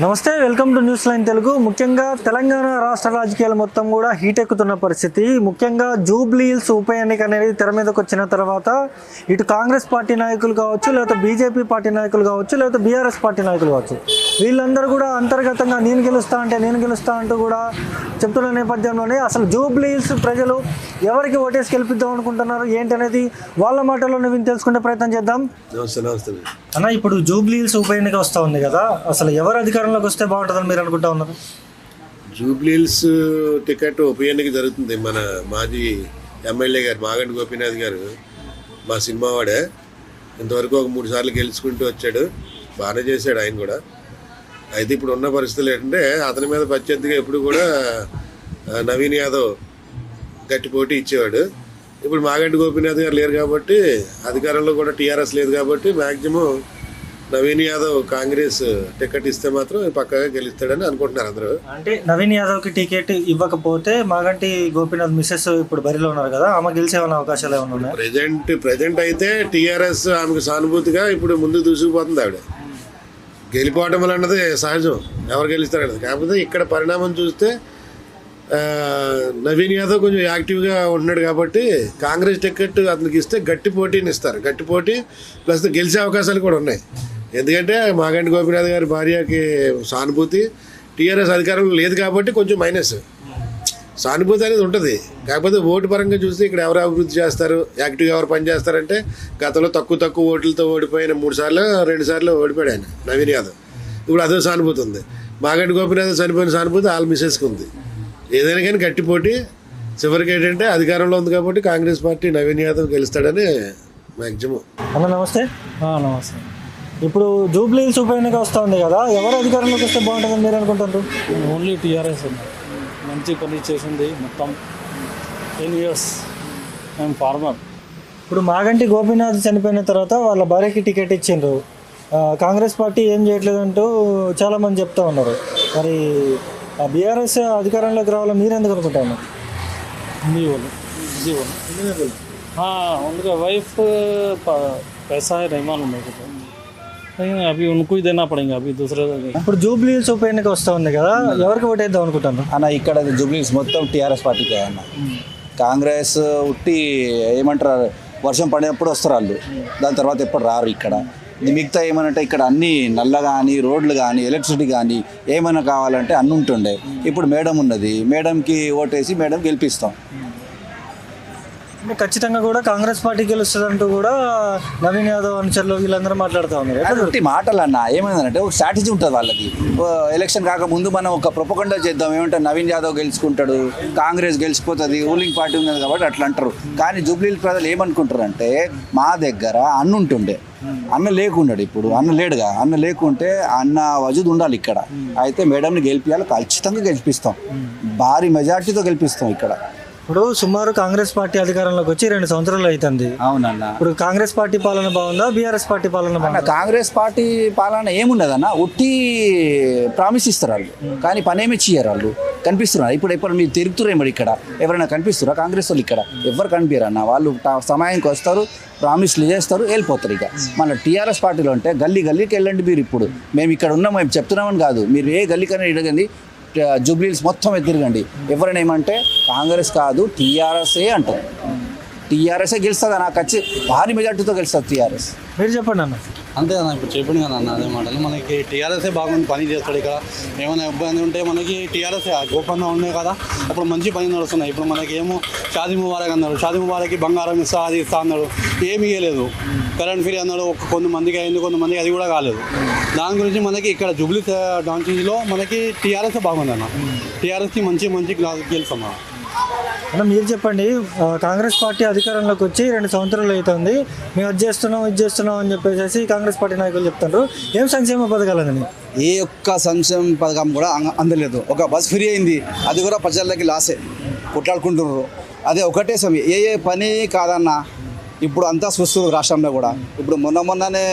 నమస్తే, welcome to news line Telugu. ముఖ్యంగా తెలంగాణ రాష్ట్ర రాజకీయాలు మొత్తం కూడా హీట్ ఎక్కుతున్న పరిస్థితి. ముఖ్యంగా జూబ్లీ హిల్స్ ఉప ఎన్నిక అనేది తెర మీదకి వచ్చిన తర్వాత ఇటు కాంగ్రెస్ పార్టీ నాయకులు కావచ్చు, లేకపోతే బీజేపీ పార్టీ నాయకులు కావచ్చు, లేకపోతే బీఆర్ఎస్ పార్టీ నాయకులు కావచ్చు, వీళ్ళందరూ కూడా అంతర్గతంగా నేను గెలుస్తా అంటూ కూడా చెప్తున్న నేపథ్యంలోనే అసలు జూబ్లీ హిల్స్ ప్రజలు ఎవరికి ఓటేసి గెలిపిద్దాం అనుకుంటున్నారు ఏంటి అనేది వాళ్ళ మాటల్లోనే విని తెలుసుకునే ప్రయత్నం చేద్దాం. అన్న, ఇప్పుడు జూబ్లీ హిల్స్ ఉప ఎన్నిక వస్తూ ఉంది కదా, అసలు ఎవరు అధికారంలోకి వస్తే బాగుంటుందని మీరు అనుకుంటా ఉన్నారు? జూబ్లీ హిల్స్ టికెట్ ఉప ఎన్నిక జరుగుతుంది. మన మాజీ ఎమ్మెల్యే గారు మాగంటి గోపీనాథ్ గారు మా సినిమా వాడే, ఇంతవరకు ఒక 3 సార్లు గెలుచుకుంటూ వచ్చాడు. బాగానే చేశాడు ఆయన కూడా. అయితే ఇప్పుడు ఉన్న పరిస్థితులు ఏంటంటే అతని మీద ప్రత్యర్థిగా ఎప్పుడు కూడా నవీన్ యాదవ్ గట్టి పోటీ ఇచ్చేవాడు. ఇప్పుడు మాగంటి గోపీనాథ్ గారు లేరు కాబట్టి, అధికారంలో కూడా టీఆర్ఎస్ లేదు కాబట్టి మ్యాక్సిమం నవీన్ యాదవ్ కాంగ్రెస్ టికెట్ ఇస్తే మాత్రం పక్కగా గెలుస్తాడని అనుకుంటున్నారు అందరూ. అంటే నవీన్ యాదవ్కి టికెట్ ఇవ్వకపోతే మాగంటి గోపీనాథ్ మిస్సెస్ ఇప్పుడు బరిలో ఉన్నారు కదా, ఆమె గెలిచే అవకాశాలు ఏమైనా ఉన్నాయి? ప్రజెంట్ అయితే టీఆర్ఎస్ ఆమెకు సానుభూతిగా ఇప్పుడు ముందు దూసుకుపోతుంది. ఆవిడ గెలిపోవటం అన్నది సహజం, ఎవరు గెలుస్తారన్నది. కాకపోతే ఇక్కడ పరిణామం చూస్తే నవీన్ యాదవ్ కొంచెం యాక్టివ్గా ఉంటున్నాడు కాబట్టి కాంగ్రెస్ టికెట్ అతనికి ఇస్తే గట్టి పోటీని ఇస్తారు. గట్టి పోటీ ప్లస్ గెలిచే అవకాశాలు కూడా ఉన్నాయి. ఎందుకంటే మాగంటి గోపీనాథ్ గారి భార్యకి సానుభూతి, టీఆర్ఎస్ అధికారంలో లేదు కాబట్టి కొంచెం మైనస్. సానుభూతి అనేది ఉంటుంది. కాకపోతే ఓటు పరంగా చూస్తే ఇక్కడ ఎవరు అభివృద్ధి చేస్తారు, యాక్టివ్గా ఎవరు పనిచేస్తారంటే గతంలో తక్కువ ఓట్లతో ఓడిపోయిన 3 సార్లు 2 సార్లు ఓడిపోయాడు ఆయన నవీన్ యాదవ్. ఇప్పుడు అదే సానుభూతి ఉంది. మాగంటి గోపీనాథ్ చనిపోయిన సానుభూతి వాళ్ళ మిసెస్కి ఉంది. ఏదైనా కానీ గట్టి పోటీ. చివరికి ఏంటంటే అధికారంలో ఉంది కాబట్టి కాంగ్రెస్ పార్టీ నవీన్ యాదవ్ గెలుస్తాడని మ్యాక్సిమం. అన్న నమస్తే. నమస్తే. ఇప్పుడు జూబ్లీ హిల్స్ ఉప ఎన్నిక వస్తూ ఉంది కదా, ఎవరు అధికారంలోకి వస్తే బాగుంటుందని మీరు అనుకుంటారు? ఓన్లీ టీఆర్ఎస్ మంచి పని చేసింది మొత్తం 10 years. మేము ఫార్మర్. ఇప్పుడు మాగంటి గోపీనాథ్ చనిపోయిన తర్వాత వాళ్ళ భార్యకి టికెట్ ఇచ్చిండ్రు. కాంగ్రెస్ పార్టీ ఏం చేయట్లేదంటూ చాలామంది చెప్తా ఉన్నారు. మరి బీఆర్ఎస్ అధికారంలోకి రావాలని మీరు ఎందుకు అనుకుంటాను? उनका वाइफ पैसा है रहमान मेरे को, लेकिन अभी उनको ही देना पड़ेगा. अभी दूसरे ఇప్పుడు జూబ్లీ హిల్స్ ఉప ఎన్నిక వస్తూ ఉంది కదా, ఎవరికి ఓటేద్దాం అనుకుంటాను? అన్న ఇక్కడ జూబ్లీ హిల్స్ మొత్తం టీఆర్ఎస్ పార్టీకే అన్న. కాంగ్రెస్ ఉట్టి ఏమంటారు, వర్షం పడినప్పుడు వస్తారు వాళ్ళు, దాని తర్వాత ఎప్పుడు రారు. ఇక్కడ మిగతా ఏమనంటే ఇక్కడ అన్నీ నల్ల కానీ, రోడ్లు కానీ, ఎలక్ట్రిసిటీ కానీ ఏమైనా కావాలంటే అన్నీ ఉంటుండే. ఇప్పుడు మేడం ఉన్నది, మేడంకి ఓటేసి మేడం గెలిపిస్తాం. ఖచ్చితంగా కూడా కాంగ్రెస్ పార్టీ గెలుస్తుంది అంటూ కూడా నవీన్ యాదవ్ అనుచరులు వీళ్ళందరూ మాట్లాడుతూ ఉన్నారు. అటువంటి మాటలు అన్న ఏమైందంటే ఒక స్ట్రాటజీ ఉంటుంది వాళ్ళకి. ఎలక్షన్ కాకముందు మనం ఒక ప్రొపగండా చేద్దాం, ఏమంటే నవీన్ యాదవ్ గెలుచుకుంటాడు, కాంగ్రెస్ గెలిచిపోతుంది, రూలింగ్ పార్టీ ఉన్నది కాబట్టి అట్లా అంటారు. కానీ జూబ్లీ హిల్స్ ప్రజలు ఏమనుకుంటారు అంటే, మా దగ్గర అన్న ఉంటుండే, అన్న లేకున్నాడు, ఇప్పుడు అన్న లేడుగా. అన్న లేకుంటే అన్న వజూద్ ఉండాలి ఇక్కడ. అయితే మేడంని గెలిపించాలి, ఖచ్చితంగా గెలిపిస్తాం, భారీ మెజార్టీతో గెలిపిస్తాం. ఇక్కడ ఇప్పుడు సుమారు కాంగ్రెస్ పార్టీ అధికారంలోకి వచ్చి 2 సంవత్సరాలు అవుతుంది. అవునన్న. ఇప్పుడు కాంగ్రెస్ పార్టీ పాలన బాగుందా, బీఆర్ఎస్ పార్టీ పాలన బాగుందా? కాంగ్రెస్ పార్టీ పాలన ఏమున్నదన్న, ఉట్టి ప్రామిస్ ఇస్తారు వాళ్ళు, కానీ పనేమి చేయరు వాళ్ళు. కనిపిస్తున్నారు ఇప్పుడు మీరు తిరుగుతున్నారు ఇక్కడ, ఎవరైనా కనిపిస్తున్నారా కాంగ్రెస్ వాళ్ళు? ఇక్కడ ఎవరు కనిపించారు అన్న. వాళ్ళు సమయానికి వస్తారు, ప్రామిస్లు చేస్తారు, వెళ్ళిపోతారు. ఇక మన టీఆర్ఎస్ పార్టీలో అంటే గల్లీకి వెళ్ళండి మీరు. ఇప్పుడు మేము ఇక్కడ ఉన్నాం, మేము చెప్తున్నామని కాదు, మీరు ఏ గల్లీకైనా ఇడగండి, జూబ్లీ హిల్స్ మొత్తం తిరగండి, ఎవరైనా ఏమంటే కాంగ్రెస్ కాదు టీఆర్ఎస్ఏ అంటారు. టీఆర్ఎస్ఏ గెలుస్తుంది అన్న, భారీ మెజార్టీతో గెలుస్తుంది టీఆర్ఎస్. మీరు చెప్పండి అన్న. అంతే అన్న, ఇప్పుడు చెప్పింది కదా అన్న అదే మాటలు. మనకి టీఆర్ఎస్ఏ బాగుంది, పని చేస్తాడు. ఇక్కడ ఏమైనా ఇబ్బంది ఉంటే మనకి టీఆర్ఎస్ఏ గోపంగా ఉన్నాయి కదా, అప్పుడు మంచి పని నడుస్తున్నాయి. ఇప్పుడు మనకి ఏమో షాదీ ముబారక్ అన్నాడు, షాదీ ముబారక్కి బంగారం ఇస్తా అది ఇస్తా అన్నాడు, ఏమి ఇవ్వలేదు. కరెంట్ ఫ్రీ అన్నాడు, కొంతమందికి అయింది, కొంతమందికి అది కూడా కాలేదు. దాని గురించి మనకి ఇక్కడ జూబ్లీ డాన్సీలో మనకి టీఆర్ఎస్ బాగుంది అన్న. టీఆర్ఎస్కి మంచి గెలుస్తాం అన్న. మీరు చెప్పండి, కాంగ్రెస్ పార్టీ అధికారంలోకి వచ్చి 2 సంవత్సరాలు అవుతుంది, మేము ఇది చేస్తున్నాం అని చెప్పేసి కాంగ్రెస్ పార్టీ నాయకులు చెప్తారు. ఏం సంక్షేమ పథకాలని? ఏ ఒక్క సంక్షేమ పథకం కూడా అందలేదు. ఒక బస్ ఫ్రీ అయింది, అది కూడా ప్రజలకి లాసే, కొట్లాడుకుంటున్నారు. అదే ఒకటే సమయం ఏ పని కాదన్న. ఇప్పుడు అంతా చూస్తున్నారు రాష్ట్రంలో కూడా. ఇప్పుడు మొన్ననే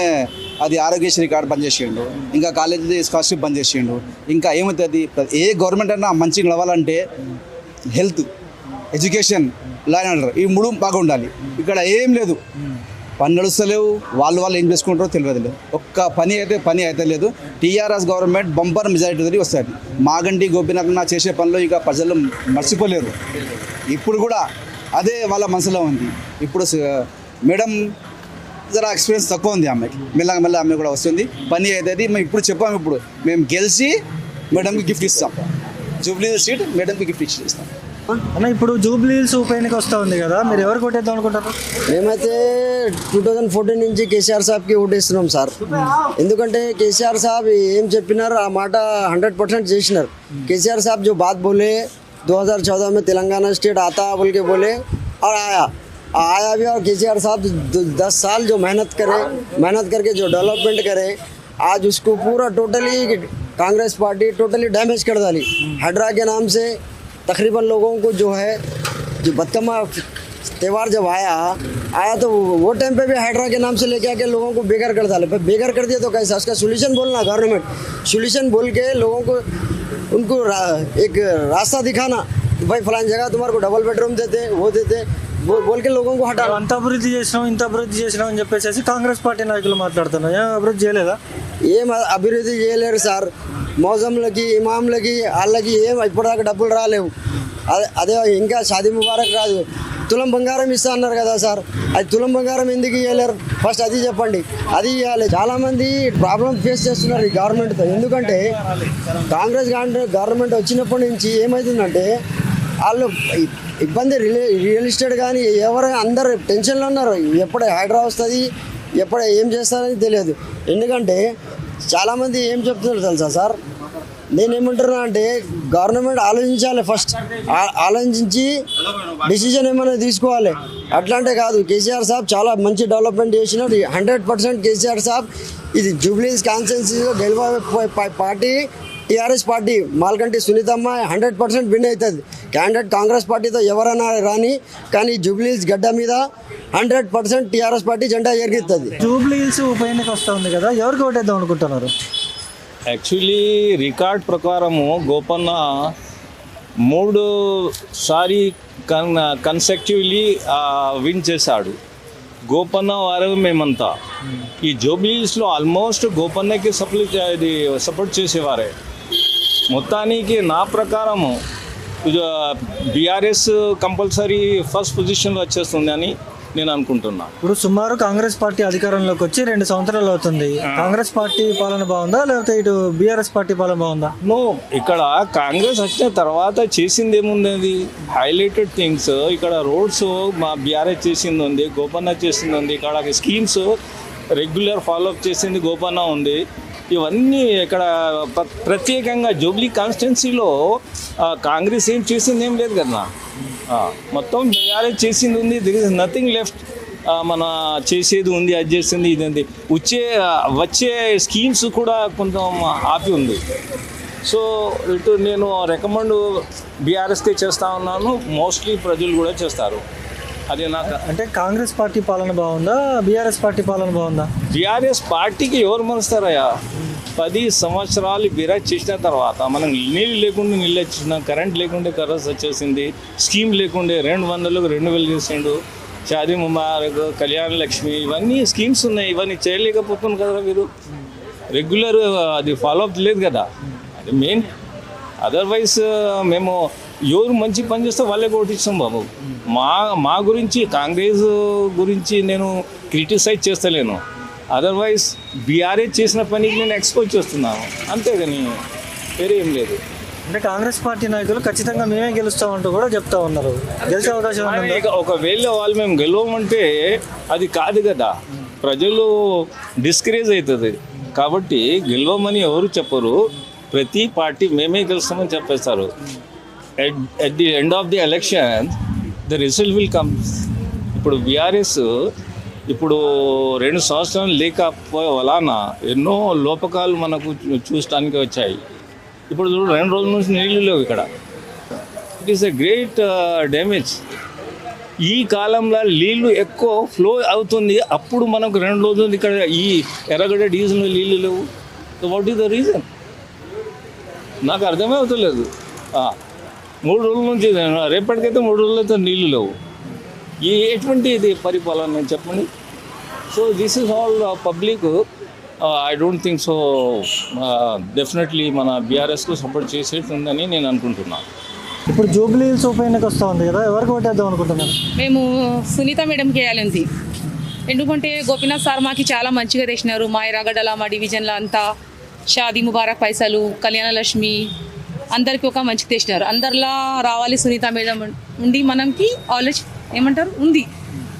అది ఆరోగ్యశ్రీ కార్డు బంద్ చేసిండు, ఇంకా కాలేజీ స్కాలర్షిప్ బంద్ చేసిండు. ఇంకా ఏమవుతుంది, ఏ గవర్నమెంట్ అన్నా మంచిగా నడవాలంటే health, education, law and order, ఈ 3 బాగా ఉండాలి. ఇక్కడ ఏం లేదు. పని నడుస్తలేవు, వాళ్ళు ఏం చేసుకుంటారో తెలియదు. ఒక్క పని అయితే లేదు. టీఆర్ఎస్ గవర్నమెంట్ బంపర్ మెజారిటీ వస్తుంది. మాగంటి గోపీనాథ్ చేసే పనులు ఇక ప్రజలు మర్చిపోలేరు. ఇప్పుడు కూడా అదే వాళ్ళ మనసులో ఉంది. ఇప్పుడు మేడం జరా ఎక్స్పీరియన్స్ తక్కువ ఉంది ఆమెకి, మెల్లగా ఆమె కూడా వస్తుంది. పని అవుతుంది. మేము ఇప్పుడు చెప్పాము, ఇప్పుడు మేము గెలిచి మేడంకి గిఫ్ట్ ఇస్తాం. జూబ్లీ సీట్ మేడంకి గిఫ్ట్ ఇస్తాం. అన్న ఇప్పుడు జూబ్లీ హిల్స్ ఉప ఎన్నిక వస్తూ ఉంది కదా, మీరు ఎవరు కొట్టేద్దాం అనుకుంటారు? మేమైతే 2014 నుంచి కేసీఆర్ సాబ్కి ఓటేస్తున్నాం సార్. ఎందుకంటే కేసీఆర్ సాబ్ ఏం చెప్పినారు ఆ మాట 100% చేసినారు. కేసీఆర్ साहब जो बात बोले 2014 में तेलंगाना स्टेट आता बोल के बोले और आया भी. और केसीआर साहब 10 साल जो मेहनत करके जो डेवलपमेंट करे, आज उसको पूरा totally Congress party totally damage कर डाली. हड्रा के नाम से तकरीबन लोगों को जो है जो बदतमा त्यौहार जब आया तो वो टाइम पे भी हाइड्रा के नाम से लेके आके लोगों को बेघर कर डाले. बेघर कर दिया तो कैसा, उसका सोल्यूशन बोलना, गवर्नमेंट सोल्यूशन बोल के लोगों को उनको एक रास्ता दिखाना. भाई फलानी जगह तुम्हारे को डबल बेडरूम देते, वो देते, बोल के लोगों को हटाना. అంత అభివృద్ధి చేసినాం ఇంత అభివృద్ధి చేసినాం అని చెప్పేసి కాంగ్రెస్ పార్టీ నాయకులు మాట్లాడుతున్నారు. ఏం అభివృద్ధి చేయలేదా? ఏం అభివృద్ధి చేయలేరు సార్. మౌజంలకి ఇమాంలకి వాళ్ళకి ఏం ఇప్పటిదాకా డబ్బులు రాలేవు. అదే ఇంకా షాదీ ముబారక్ రాదు. తులం బంగారం ఇస్తా అన్నారు కదా సార్, అది తులం బంగారం ఎందుకు ఇవ్వలేరు? ఫస్ట్ అది చెప్పండి. అది ఇవ్వాలి. చాలామంది ప్రాబ్లం ఫేస్ చేస్తున్నారు ఈ గవర్నమెంట్తో. ఎందుకంటే కాంగ్రెస్ గవర్నమెంట్ వచ్చినప్పటి నుంచి ఏమవుతుందంటే వాళ్ళు ఇబ్బంది రియల్ ఎస్టేట్ కానీ ఎవరు అందరు టెన్షన్లో ఉన్నారు. ఎప్పుడు హైడ్రా వస్తుంది, ఎప్పుడు ఏం చేస్తారని తెలియదు. ఎందుకంటే చాలామంది ఏం చెప్తున్నారు తెలుసా సార్, నేనేమంటున్నా అంటే గవర్నమెంట్ ఆలోచించాలి. ఫస్ట్ ఆలోచించి డిసిజన్ ఏమైనా తీసుకోవాలి. అట్లాంటే కాదు. కేసీఆర్ సాబ్ చాలా మంచి డెవలప్మెంట్ చేసినాడు. 100% కేసీఆర్ సాబ్ ఇది జూబ్లీహిల్స్ కాన్స్టిట్యున్సీలో గెలవే పార్టీ టీఆర్ఎస్ పార్టీ. మాల్కంటి సునీతమ్మ 100% విన్ అవుతుంది. క్యాండిడేట్ కాంగ్రెస్ పార్టీతో ఎవరైనా రాని, కానీ జూబ్లీహిల్స్ గడ్డ మీద 100% టీఆర్ఎస్ పార్టీ జెండా ఎగిరిస్తుంది. జూబ్లీ హిల్స్ ఉప ఎన్నిక వస్తూ ఉంది కదా, ఎవరికి ఓటేద్దాం అనుకుంటున్నారు? యాక్చువల్లీ రికార్డ్ ప్రకారము గోపన్న 3 సారి కన్సెక్టివ్లీ విన్ చేశాడు. గోపన్న వారు మేమంతా ఈ జూబ్లీహిల్స్లో ఆల్మోస్ట్ గోపన్నకి సపోర్ట్ చేసేవారే. మొత్తానికి నా ప్రకారము బీఆర్ఎస్ కంపల్సరీ ఫస్ట్ పొజిషన్లో వచ్చేస్తుంది అని నేను అనుకుంటున్నా. ఇప్పుడు సుమారు కాంగ్రెస్ పార్టీ అధికారంలోకి వచ్చి 2 సంవత్సరాలు అవుతుంది. కాంగ్రెస్ పార్టీ పాలన బాగుందా లేకపోతే ఇటు బీఆర్ఎస్ పార్టీ పాలన బాగుందా? నో, ఇక్కడ కాంగ్రెస్ వచ్చిన తర్వాత చేసింది ఏముంది? హైలైటెడ్ థింగ్స్ ఇక్కడ రోడ్స్ మా బీఆర్ఎస్ చేసింది ఉంది, గోపన్న చేసింది ఉంది. ఇక్కడ స్కీమ్స్ రెగ్యులర్ ఫాలోఅప్ చేసింది గోపన్న ఉంది. ఇవన్నీ ఇక్కడ ప్రత్యేకంగా జూబ్లీ కాన్స్టిట్యున్సీలో కాంగ్రెస్ ఏం చేసింది ఏం లేదు కదా. మొత్తం బీఆర్ఎస్ చేసింది ఉంది. There is nothing left. మన చేసేది ఉంది, అది చేసింది, ఇది ఉంది. వచ్చే స్కీమ్స్ కూడా కొంచెం ఆపి ఉంది. సో ఇటు నేను రికమెండ్ బీఆర్ఎస్కే చేస్తా ఉన్నాను. మోస్ట్లీ ప్రజలు కూడా చేస్తారు. అది నాకు అంటే కాంగ్రెస్ పార్టీ పాలన బాగుందా బీఆర్ఎస్ పార్టీ పాలన బాగుందా? బీఆర్ఎస్ పార్టీకి ఎవరు మనస్తారయ్యా? 10 సంవత్సరాలు బీఆర్ఎస్ చేసిన తర్వాత మనం నీళ్ళు లేకుండా నీళ్ళు వచ్చేసిన, కరెంట్ లేకుంటే కరెంట్ వచ్చేసింది, స్కీమ్ లేకుండే 200లకు 2000 చేసిండు, షాదీ ముబారక్, కళ్యాణ లక్ష్మి, ఇవన్నీ స్కీమ్స్ ఉన్నాయి. ఇవన్నీ చేయలేకపోతున్నాం కదా మీరు. రెగ్యులర్ అది ఫాలోఅప్ లేదు కదా, అది మెయిన్. అదర్వైజ్ మేము ఎవరు మంచి పని చేస్తే వాళ్ళే ఓటిస్తాం బాబు. మా గురించి కాంగ్రెస్ గురించి నేను క్రిటిసైజ్ చేస్తలేను. అదర్వైజ్ బీఆర్ఎస్ చేసిన పనికి నేను ఎక్స్పోజ్ చేస్తున్నాను, అంతేగాని వేరే ఏం లేదు. అంటే కాంగ్రెస్ పార్టీ నాయకులు ఖచ్చితంగా మేమే గెలుస్తామంటూ కూడా చెప్తా ఉన్నారు. గెలిచే అవకాశం ఉందా? ఒకవేళ వాళ్ళు మేము గెలవమంటే అది కాదు కదా, ప్రజలు డిస్కరేజ్ అవుతుంది. కాబట్టి గెలవమని ఎవరు చెప్పరు. ప్రతి పార్టీ మేమే గెలుస్తామని చెప్పేస్తారు. At the end of the election the result will come. ఇప్పుడు బీఆర్ఎస్ ఇప్పుడు 2 సంవత్సరాలు లేకపోయే వలన ఎన్నో లోపకాలు మనకు చూడటానికి వచ్చాయి. ఇప్పుడు 2 రోజుల నుంచి నీళ్ళు లేవు ఇక్కడ. It is a great damage. ఈ కాలంలో నీళ్ళు ఎక్కువ ఫ్లో అవుతుంది, అప్పుడు మనకు 2 రోజులు ఇక్కడ ఈ ఎర్రగడ్డ డీజిల్ నీళ్ళు లేవు. So what is the reason? నాకు అర్థమే అవుతలేదు. 3 రోజుల నుంచి, రేపటికైతే 3 రోజులైతే నీళ్ళు లేవు. ఎటువంటి ఇది పరిపాలన చెప్పండి. So this is all public. I don't think so definitely మన బీఆర్ఎస్కు సపోర్ట్ చేసేట్టుందని నేను అనుకుంటున్నాను. ఇప్పుడు జూబ్లీ హిల్స్ ఉప ఎన్నిక వస్తూ ఉంది కదా, ఎవరికి ఓటేద్దాం అనుకుంటున్నారు? మేము సునీత మేడంకి వేయాలి. ఎందుకంటే గోపీనాథ్ సార్ మాకు చాలా మంచిగా తెచ్చినారు. మా ఎర్రగడ్డల మా డివిజన్లో అంతా షాదీ ముబారక్ పైసలు, కళ్యాణ లక్ష్మి అందరికీ ఒక మంచిగా తెచ్చినారు. అందరిలా రావాలి సునీత మేడం ఉండి మనకి ఆలోచన ఏమంటారు ఉంది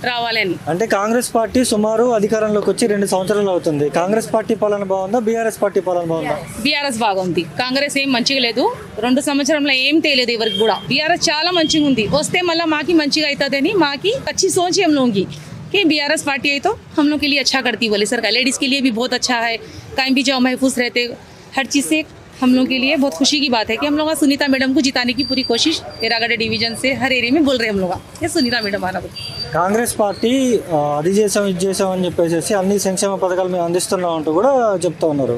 రావాలని. అంటే కాంగ్రెస్ పార్టీ సుమారు అధికారంలోకి వచ్చి 2 సంవత్సరాలు అవుతుంది. కాంగ్రెస్ పార్టీ పాలన బాగుందా, బీఆర్ఎస్ పార్టీ పాలన బాగుందా? బీఆర్ఎస్ బాగుంది. కాంగ్రెస్ ఏం మంచిగా లేదు. 2 సంవత్సరంలో ఏం తేలేదు ఎవరికి కూడా. బీఆర్ఎస్ చాలా మంచిగా ఉంది. వస్తే మళ్ళీ మాకి మంచిగా అవుతుందని మాకి अच्छी सोच है हम लोगों की कि बीआरएस पार्टी आई तो हम लोग के लिए अच्छा करती बोले सरकार. लेडीज़ के लिए भी बहुत अच्छा है. कहीं भी जाओ महफूज रहते. हर चीज़ से हम लोग के लिए बहुत खुशी की बात है कि हम लोग सुनीता मैडम को जिताने की पूरी कोशिश एरागढ़ डिवीजन से हर एरिया में बोल रहे हैं हम लोग. ये सुनीता मैडम आना. కాంగ్రెస్ పార్టీ అది చేసాం ఇది చేసాం అని చెప్పేసి అన్ని సంక్షేమ పథకాలు మేము అందిస్తున్నాం అంటూ కూడా చెప్తా ఉన్నారు.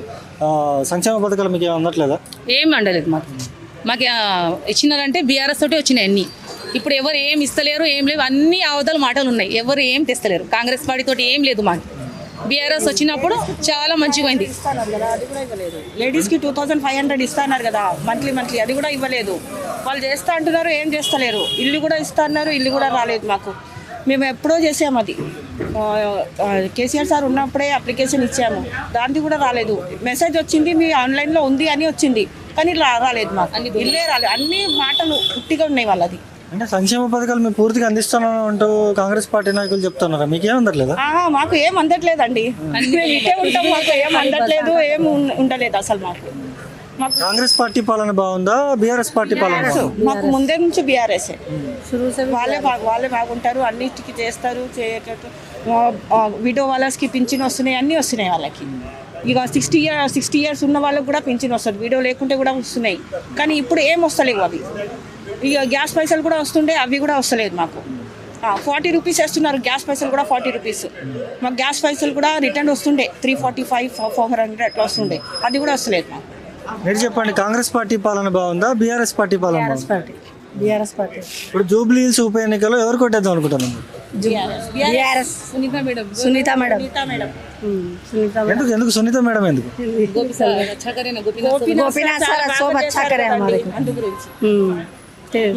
సంక్షేమ పథకాలు మీకు ఏమి అందట్లేదా? ఏం అండలేదు మాకు. మాకు ఇచ్చినారంటే బీఆర్ఎస్ తోటి వచ్చినాయి అన్నీ. ఇప్పుడు ఎవరు ఏం ఇస్తలేరు, ఏం లేవు. అన్ని అవతల మాటలు ఉన్నాయి. ఎవరు ఏం తెస్తలేరు. కాంగ్రెస్ పార్టీ తోటి ఏం లేదు మాకు. బీఆర్ఎస్ వచ్చినప్పుడు చాలా మంచిగా అయింది. లేడీస్కి 2500 ఇస్తున్నారు కదా మంత్లీ, అది కూడా ఇవ్వలేదు. వాళ్ళు చేస్తా అంటున్నారు, ఏం చేస్తలేరు. ఇల్లు కూడా ఇస్తున్నారు, ఇల్లు కూడా రాలేదు మాకు. మేము ఎప్పుడో చేసాము అది. కేసీఆర్ సార్ ఉన్నప్పుడే అప్లికేషన్ ఇచ్చాము, దానికి కూడా రాలేదు. మెసేజ్ వచ్చింది మీ ఆన్లైన్లో ఉంది అని వచ్చింది, కానీ రాలేదు మాకు. ఇల్లే రాలేదు. అన్ని మాటలు ఉట్టిగా ఉన్నాయి వాళ్ళది. అంటే సంక్షేమ పథకాలు మేము పూర్తిగా అందిస్తున్నాం అంటూ కాంగ్రెస్ పార్టీ నాయకులు చెప్తున్నారా? మీకు ఏం అందట్లేదా? మాకు ఏం అందట్లేదండి. ఇటే ఉంటాం, మాకు ఏం అందట్లేదు, ఏం ఉండలేదు అసలు మాకు. కాంగ్రెస్ పార్టీ పాలన బాగుందా, బీఆర్ఎస్ పార్టీ పాలన బాగుందా? మాకు ముందే నుంచి బీఆర్ఎస్ వాళ్ళే బాగుంటారు. అన్నిటికీ చేస్తారు. విడో వాళ్ళకి పింఛన్ వస్తున్నాయి, అన్నీ వస్తున్నాయి వాళ్ళకి. ఇక 60 years ఉన్న వాళ్ళకి కూడా పింఛన్ వస్తుంది. వీడియో లేకుంటే కూడా వస్తున్నాయి. కానీ ఇప్పుడు ఏం వస్తలేవు అవి. ఇక గ్యాస్ పైసలు కూడా వస్తుండే, అవి కూడా వస్తలేదు మాకు. 40 రూపీస్ వేస్తున్నారు గ్యాస్ పైసలు కూడా. 40 రూపీస్ మాకు గ్యాస్ పైసలు కూడా రిటర్న్ వస్తుండే. 345, 400 అట్లా వస్తుండే, అది కూడా వస్తలేదు మాకు. మీరు చెప్పండి, కాంగ్రెస్ పార్టీ పాలన బాగుందా, బీఆర్ఎస్ పార్టీ పాలన బాగుందా? BRS party. ఇప్పుడు జూబ్లీ హిల్స్ ఉప ఎన్నికలో ఎవరు కొట్టేద్దాం అనుకుంటున్నాను? సునీత మేడం. ఎందుకు సునీత మేడం ఎందుకు?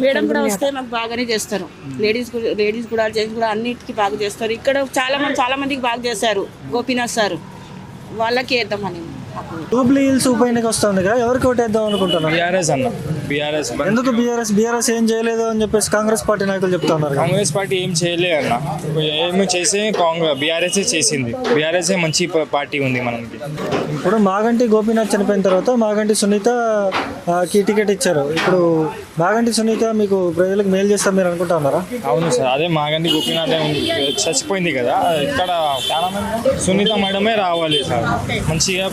మేడం కూడా వస్తే మాకు బాగానే చేస్తారు. లేడీస్ కూడా జెంట్స్ కూడా అన్నిటికీ బాగా చేస్తారు. ఇక్కడ చాలా మందికి బాగా చేశారు గోపీనాథ్ సార్. వాళ్ళకి వేద్దామని. జూబ్లీ హిల్స్ ఉప ఎన్నిక వస్తుంది కదా, ఎవరికి ఓటేద్దాం అనుకుంటున్నాను? బీఆర్ఎస్ అన్న. బీఆర్ఎస్ ఎందుకు బీఆర్ఎస్ ఏం చేయలేదు అని చెప్పేసి కాంగ్రెస్ పార్టీ నాయకులు చెప్తా ఉన్నారు. కాంగ్రెస్ పార్టీ ఏం చేయలేదు అన్న. ఏమి చేసే బీఆర్ఎస్ చేసింది. బీఆర్ఎస్ మంచి పార్టీ ఉంది మనకి. ఇప్పుడు మాగంటి గోపీనాథ్ చనిపోయిన తర్వాత మాగంటి సునీతకి టికెట్ ఇచ్చారు. ఇప్పుడు మాగంటి సునీత మీకు ప్రజలకు మేలు చేస్తారు మీరు అనుకుంటా ఉన్నారా? అవును సార్, అదే మాగంటి గోపీనాథ్ చచ్చిపోయింది కదా, ఇక్కడ చాలా మంది సునీత మేడమే రావాలి సార్. మంచిగా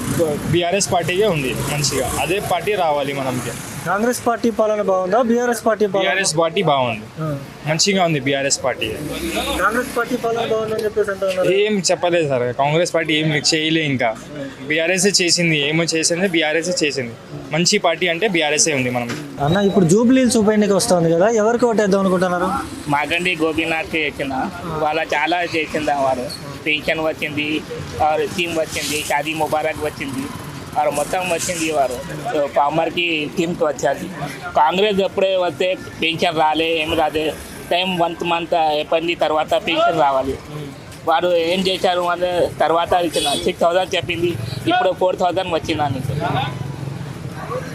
బీఆర్ఎస్ పార్టీగా ఉంది, మంచిగా అదే పార్టీ రావాలి మనకి. కాంగ్రెస్ పార్టీ పాలన బాగుందా, బీఆర్ఎస్ పార్టీ పాలన? బీఆర్ఎస్ పార్టీ బాగుంది, మంచిగా ఉంది బీఆర్ఎస్ పార్టీ. కాంగ్రెస్ పార్టీ పాలన బాగుందని చెప్పేసి అంటున్నారు. ఏం చెప్పలేదు సార్, కాంగ్రెస్ పార్టీ ఏం చేయలే. ఇంకా బీఆర్ఎస్ చేసింది, ఏమో చేసింది బీఆర్ఎస్ చేసింది. మంచి పార్టీ అంటే బీఆర్ఎస్ ఉంది మనం. అన్న, ఇప్పుడు జూబ్లీ హిల్స్ ఉప ఎన్నిక వస్తుంది కదా, ఎవరికి ఓటేద్దాం అనుకుంటున్నారు? మాగంటి గోపీనాథ్కి వేసిన వాళ్ళ చాలా చేసింది. వారు పెన్షన్ వచ్చింది, స్కీమ్ వచ్చింది, షాదీ ముబారక్ వచ్చింది, వారు మొత్తం వచ్చింది. వారు ఫార్మర్కి స్కీమ్కి వచ్చేది. కాంగ్రెస్ ఎప్పుడే వస్తే పెన్షన్ రాలే, ఏమి రాలే. టైం 1 month అయిపోయింది, తర్వాత పెన్షన్ రావాలి. వారు ఏం చేశారు అంటే తర్వాత ఇచ్చిన 6000 చెప్పింది, ఇప్పుడు 4000 వచ్చిందని.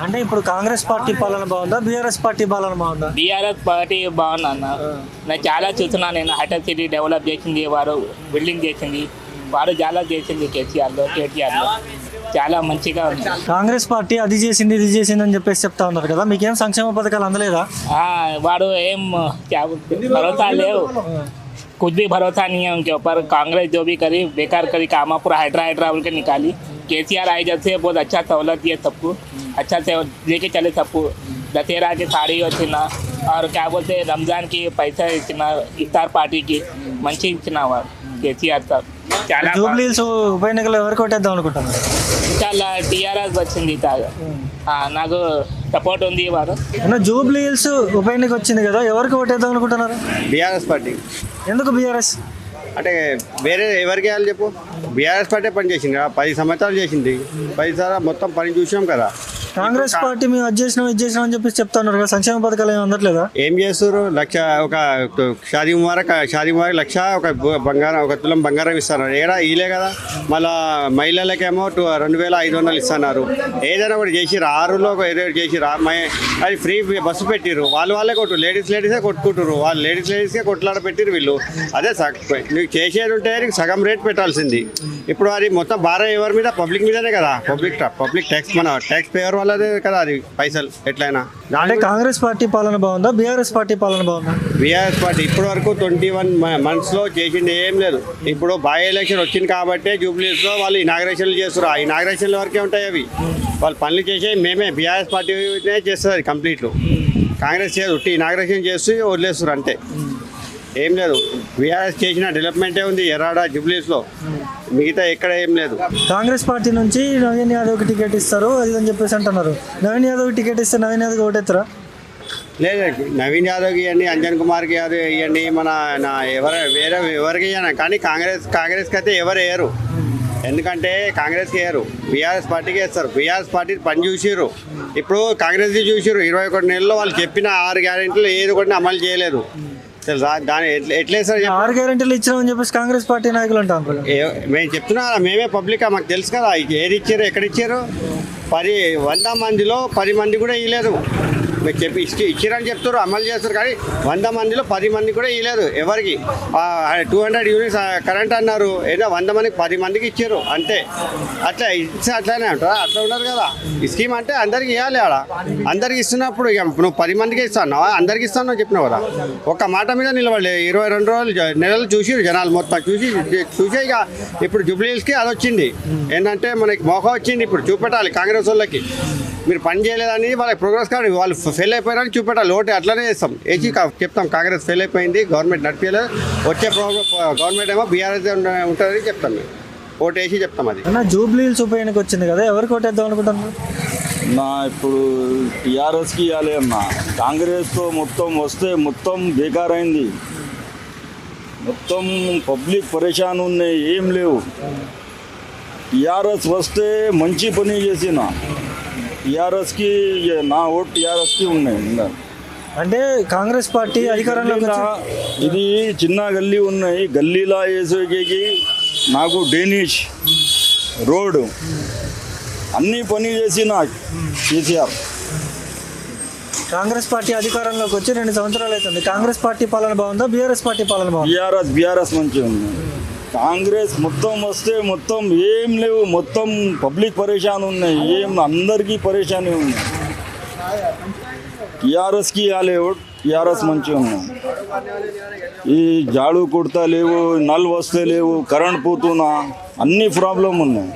అంటే ఇప్పుడు కాంగ్రెస్ పార్టీ పాలన బాగుందా, బీఆర్ఎస్ పార్టీ పాలన బాగుందా? బీఆర్ఎస్ పార్టీ బాగుంది అన్న. నేను చాలా చూస్తున్నాను. నేను హైటెక్ సిటీ డెవలప్ చేసింది, వారు బిల్డింగ్ చేసింది, వారు చాలా చేసింది. కేటీఆర్లో చాలా మంచిగా ఉంది. కాంగ్రెస్ పార్టీ అది చేసింది ఇది చేసింది అని చెప్పేసి చెప్తా ఉన్నారు కదా, మీకేం సంక్షేమ పథకాలు అందలేదా? వాడు ఏం భరోసా లేవు. कुछ भी भरोसा नहीं है उनके ऊपर. कांग्रेस जो भी करी बेकार करी, काम पूरा हाइड्रा बोल के निकाली. केसीआर आई जब से बहुत अच्छा सहूलत दिए सबको, अच्छा से लेके चले सबको. दशहरा की साड़ी వచ్చినా, और क्या बोलते रमजान की पैसा ఇచ్చిన, इफ्तार पार्टी की మంచి ఇచ్చిన వారు కేసీఆర్ సార్. చాలా జూబ్లీ హిల్స్ ఉప ఎన్నికలో ఎవరికి ఓటేద్దాం అనుకుంటున్నారు? చాలా టీఆర్ఎస్ వచ్చింది, నాకు సపోర్ట్ ఉంది. వారు జూబ్లీ హిల్స్ ఉప ఎన్నిక వచ్చింది కదా, ఎవరికి ఓటేద్దాం అనుకుంటున్నారు? BRS party. ఎందుకు బీఆర్ఎస్? అంటే వేరే ఎవరికి వేయాలి చెప్పు? బీఆర్ఎస్ పార్టీ పని చేసింది కదా, 10 సంవత్సరాలు చేసింది. 10 సార్లు మొత్తం పని చూసాం కదా. కాంగ్రెస్ పార్టీ మేము అది చేసినాం ఇది చేసినాం అని చెప్పేసి చెప్తున్నారు కదా, సంక్షేమ పథకాలు ఏమి అందట్లేదా? ఏం చేస్తారు? ఒక షాదీ ముబారక్ లక్ష ఒక తులం బంగారం ఇస్తున్నారు. ఏడా ఇలే కదా. మళ్ళా మహిళలకేమో 2500 ఇస్తున్నారు. ఏదైనా ఒకటి చేసిరు. 6లో ఏదో చేసిరు. అది ఫ్రీ బస్సు పెట్టిరు. వాళ్ళే కొట్టు లేడీసే కొట్టుకుంటారు. వాళ్ళు లేడీస్కే కొట్లాడ పెట్టిరు వీళ్ళు. అదే నీకు చేసేది ఉంటే నీకు సగం రేట్ పెట్టాల్సింది. ఇప్పుడు అది మొత్తం భారం ఎవరి మీద? పబ్లిక్ మీదనే కదా. పబ్లిక్ ట్యాక్స్, మన ట్యాక్స్ పేయర్ వాళ్ళదే కదా అది పైసలు ఎట్లయినా. అంటే కాంగ్రెస్ పార్టీ పాలన బాగుందా, బీఆర్ఎస్ పార్టీ పాలన బాగుందా? బీఆర్ఎస్ పార్టీ ఇప్పటి వరకు 21 monthsలో చేసింది ఏం లేదు. ఇప్పుడు బై ఎలక్షన్ వచ్చింది కాబట్టి జూబ్లీస్లో వాళ్ళు ఇనాగ్రేషన్లు చేస్తారు. ఆ ఇనాగ్రేషన్ల వరకే ఉంటాయి అవి. వాళ్ళు పనులు చేసే మేమే బీఆర్ఎస్ పార్టీ చేస్తుంది అది కంప్లీట్లు. కాంగ్రెస్ చేయదు. ఇనాగ్రేషన్ చేస్తూ వదిలేస్తారు అంతే, ఏం లేదు. బీఆర్ఎస్ చేసిన డెవలప్మెంటే ఉంది ఎర్రాడ జూబ్లీస్లో, మిగతా ఎక్కడ ఏం లేదు. కాంగ్రెస్ పార్టీ నుంచి నవీన్ యాదవ్కి టికెట్ ఇస్తారు అది అని చెప్పేసి అంటున్నారు. నవీన్ యాదవ్కి టికెట్ ఇస్తే నవీన్ యాదవ్ ఓటెత్తరా? లేదు, నవీన్ యాదవ్కి ఇవ్వండి, అంజన్ కుమార్కి యాదవ్ ఇవ్వండి, వేరే ఎవరికి ఇవ్వను. కానీ కాంగ్రెస్కి అయితే ఎవరు వేయరు. ఎందుకంటే కాంగ్రెస్కి వేయరు, బీఆర్ఎస్ పార్టీకి వేస్తారు. బీఆర్ఎస్ పార్టీ పని చూసిర్రు. ఇప్పుడు కాంగ్రెస్కి చూసిర్రు. 21 నెలల్లో వాళ్ళు చెప్పిన 6 గ్యారెంటీలు ఏది కూడా అమలు చేయలేదు. తెలుసా? దాని ఎట్లే సార్ 6 గ్యారెంటీలు ఇచ్చినామని చెప్పేసి కాంగ్రెస్ పార్టీ నాయకులు అంటాం. మేము చెప్తున్నా, మేమే పబ్లిక్, మాకు తెలుసు కదా ఏది ఇచ్చారు ఎక్కడ ఇచ్చారు. 100 మందిలో 10 మంది కూడా ఇవ్వలేదు. మీరు ఇచ్చిరని చెప్తారు, అమలు చేస్తారు. కానీ 100 మందిలో 10 మంది కూడా ఇవ్వలేదు ఎవరికి. 200 యూనిట్స్ కరెంట్ అన్నారు. ఏదో 100 మందికి 10 మందికి ఇచ్చారు అంతే. అట్లా ఇస్తే అట్లానే అంటారా? అట్లా ఉండదు కదా. ఈ స్కీమ్ అంటే అందరికి ఇవ్వాలి. ఆడ అందరికి ఇస్తున్నప్పుడు ఇక నువ్వు 10 మందికి ఇస్తాను, అందరికి ఇస్తాను చెప్పినావు కదా. ఒక్క మాట మీద నిలబడలేదు. 22 నెలలు చూసి జనాలు మొత్తం చూసే ఇక ఇప్పుడు జూబ్లీస్కి అది వచ్చింది. ఏంటంటే మనకి మోహం వచ్చింది. ఇప్పుడు చూపెట్టాలి కాంగ్రెస్ వాళ్ళకి, మీరు పని చేయలేదని వాళ్ళకి ప్రోగ్రెస్ కార్డు వాళ్ళు ఫెయిల్ అయిపోయినారని చూపెట్టాలి. ఓటు అట్లనే చేస్తాం, వేసి చెప్తాం కాంగ్రెస్ ఫెయిల్ అయిపోయింది, గవర్నమెంట్ నడిపేయలేదు, వచ్చే గవర్నమెంట్ ఏమో బీఆర్ఎస్ ఉంటుందని చెప్తాం. మేము ఓటు వేసి చెప్తాం. అది అన్న జూబ్లీ హిల్స్ ఉప ఎన్నిక వచ్చింది కదా, ఎవరికి ఓటేద్దాం అనుకుంటున్నాను? ఇప్పుడు టీఆర్ఎస్కి ఇవ్వాలి అన్న. కాంగ్రెస్తో మొత్తం వస్తే మొత్తం బేకార్ అయింది. మొత్తం పబ్లిక్ పరేషాన్ ఉన్నాయి, ఏం లేవు. టీఆర్ఎస్ వస్తే మంచి పని చేసిన టీఆర్ఎస్కి నా ఓటు టీఆర్ఎస్కి ఉన్నాయి. అంటే కాంగ్రెస్ పార్టీ అధికారంలోకి ఇది చిన్న గల్లీ ఉన్నాయి, గల్లీలా వేసేకి నాకు డ్రైనేజ్ రోడ్ అన్నీ పని చేసిన కేసీఆర్. కాంగ్రెస్ పార్టీ అధికారంలోకి వచ్చి 2 సంవత్సరాలు అవుతుంది. కాంగ్రెస్ పార్టీ పాలన బాగుందా, బీఆర్ఎస్ పార్టీ పాలన బాగుందా? బీఆర్ఎస్ మంచిగా ఉంది. కాంగ్రెస్ మొత్తం వస్తే మొత్తం ఏం లేవు, మొత్తం పబ్లిక్ పరేషాన్ ఉన్నాయి, ఏం అందరికీ పరేషానీ ఉంది. టీఆర్ఎస్కి ఇవ్వాలి, టీఆర్ఎస్ మంచిగా ఉన్నాయి. ఈ జాడు కుడతా లేవు, నల్ వస్తే లేవు, కరెంట్ పోతున్నా, అన్ని ప్రాబ్లం ఉన్నాయి.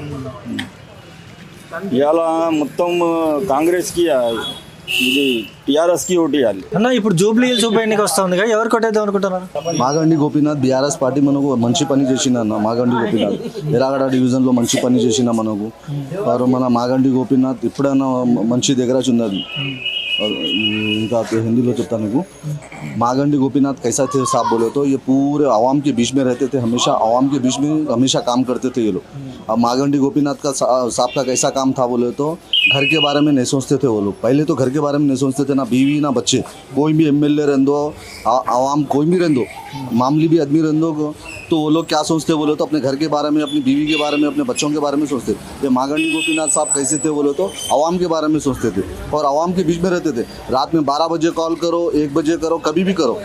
ఇలా మొత్తం కాంగ్రెస్కి ఇది టీఆర్ఎస్కి ఓటు ఇవ్వాలి అన్న. ఇప్పుడు జూబ్లీ హిల్స్ ఉప ఎన్నిక వస్తుంది కదా, ఎవరు కొట్టేద్దాం అనుకుంటున్నారు? మాగండి గోపీనాథ్ బీఆర్ఎస్ పార్టీ మనకు మంచి పని చేసింది అన్న. మాగండి గోపీనాథ్ ఎర్రగడ్డ డివిజన్లో మంచి పని చేసిన మనకు. మన మాగండి గోపీనాథ్ ఇప్పుడైనా మంచి దగ్గర ఉన్నది. इनका हिंदी में चलता नहीं। मागंडी गोपीनाथ कैसा थे साहब बोले तो ये पूरे आवाम के बीच में रहते थे, हमेशा आवाम के बीच में हमेशा काम करते थे ये लोग। अब मागंडी गोपीनाथ का साहब का कैसा काम था बोले तो घर के बारे में नहीं सोचते थे वो लोग। पहले तो घर के बारे में नहीं सोचते थे, ना बीवी ना बच्चे। कोई भी एमएलए रहने दो, आवाम कोई भी रहने दो, मामूली भी आदमी रहने दो, तो वो लोग क्या सोचते बोले तो अपने घर के बारे में, अपनी बीवी के बारे में, अपने बच्चों के बारे में सोचते। ये मागंडी गोपीनाथ साहब कैसे थे बोले तो आवाम के बारे में सोचते थे और आवाम के बीच में रहते थे। रात में 12 बजे कॉल करो, 1 बजे करो, कभी भी करो,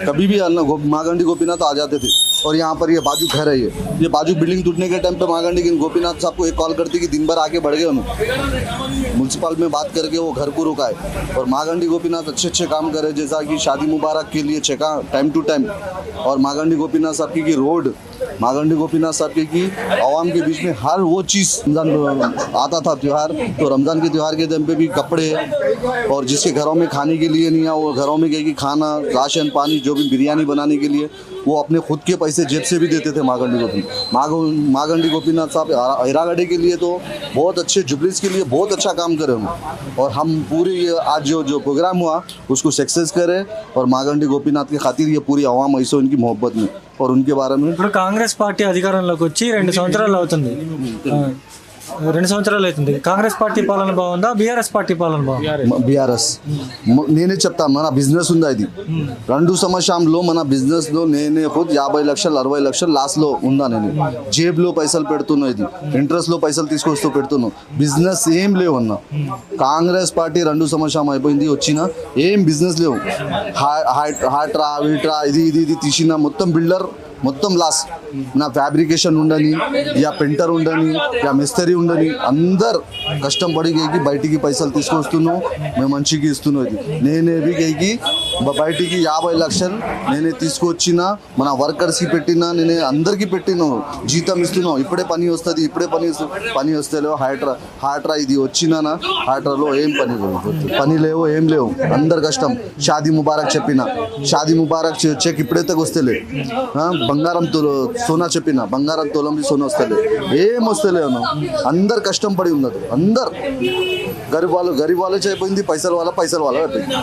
कभी भी मागंडी गोपीनाथ आ जाते थे। और यहाँ पर ये बाजू घर है, ये बाजू बिल्डिंग टूटने के टाइम पे मागंडी गोपीनाथ साहब को एक कॉल करती कि दिन भर आगे बढ़ गए उन्होंने, म्यूनसिपल में बात करके वो घर को रुकाए। और मागंडी गोपीनाथ अच्छे अच्छे काम करे, जैसा कि शादी मुबारक के लिए चेका टाइम टू टाइम। और मागंडी गोपीनाथ साहब की रोड, मागंडी गोपीनाथ साहब की आवाम के बीच में हर वो चीज़, रमज़ान आता था त्यौहार, तो रमज़ान के त्यौहार के टाइम पे भी कपड़े, और जिसके घरों में खाने के लिए नहीं है वो घरों में कहेगी खाना, राशन पानी, जो भी बिरयानी बनाने के लिए वो अपने खुद के पैसे जेब से भी देते थे मागंडी गोपीनाथ। मागंडी गोपीनाथ साहब हैरागढ़ी के लिए तो बहुत अच्छे, जुबलीस के लिए बहुत अच्छा काम करे उन्होंने। और हम पूरी आज जो प्रोग्राम हुआ उसको सक्सेस करें और मागंडी गोपीनाथ की खातिर ये पूरी आवाम ऐसे उनकी मोहब्बत में और उनके बारे में ఇప్పుడు కాంగ్రెస్ పార్టీ అధికారంలోకి వచ్చి 2 సంవత్సరాలు అవుతుంది. 2 సంవత్సరాలు అవుతుంది. కాంగ్రెస్ పార్టీ పాలన బాగుందా, బీఆర్ఎస్ పార్టీ పాలన బాగుందా? బీఆర్ఎస్. నేనే చెప్తాను, మన బిజినెస్ ఉందా ఇది 2 సంవత్సరంలో మన బిజినెస్లో నేనే 50 లక్షలు 60 లక్షలు లాస్లో ఉందా. నేను జేబులో పైసలు పెడుతున్నా, ఇది ఇంట్రెస్ట్లో పైసలు తీసుకొస్తూ పెడుతున్నాను. బిజినెస్ ఏం లేవు అన్న. కాంగ్రెస్ పార్టీ 2 సంవత్సరం అయిపోయింది వచ్చిన ఏం బిజినెస్ లేవు. హాట్రా వీట్రా ఇది తీసిన మొత్తం బిల్డర్ మొత్తం లాస్. నా ఫ్యాబ్రికేషన్ ఉండని, యా పెయింటర్ ఉండని, యా మిస్త్రీ ఉండని, అందరు కష్టం పడి గైకి బయటికి పైసలు తీసుకొస్తున్నావు, మేము మంచిగా ఇస్తున్నాం. ఇది నేనే గైకి బయటికి 50 లక్షలు నేనే తీసుకొచ్చిన, మన వర్కర్స్కి పెట్టినా, నేనే అందరికీ పెట్టినాను, జీతం ఇస్తున్నావు. ఇప్పుడే పని వస్తుంది, ఇప్పుడే పని వస్తేలేవు. హాట్రా ఇది వచ్చినానా, హాట్రాలో ఏం పని లేవు, ఏం లేవు, అందరు కష్టం. షాదీ ముబారక్ చెప్పిన, షాదీ ముబారక్ చెక్ ఇప్పుడైతే వస్తేలే. బంగారం సోనా చెప్పిన, బంగారం తోలం సోనా వస్తలే, ఏం వస్తలే అన్న. అందరు కష్టం పడి ఉన్నది, అందరు గరీబ్ వాళ్ళే అయిపోయింది, పైసల వాళ్ళ అయిపోయింది.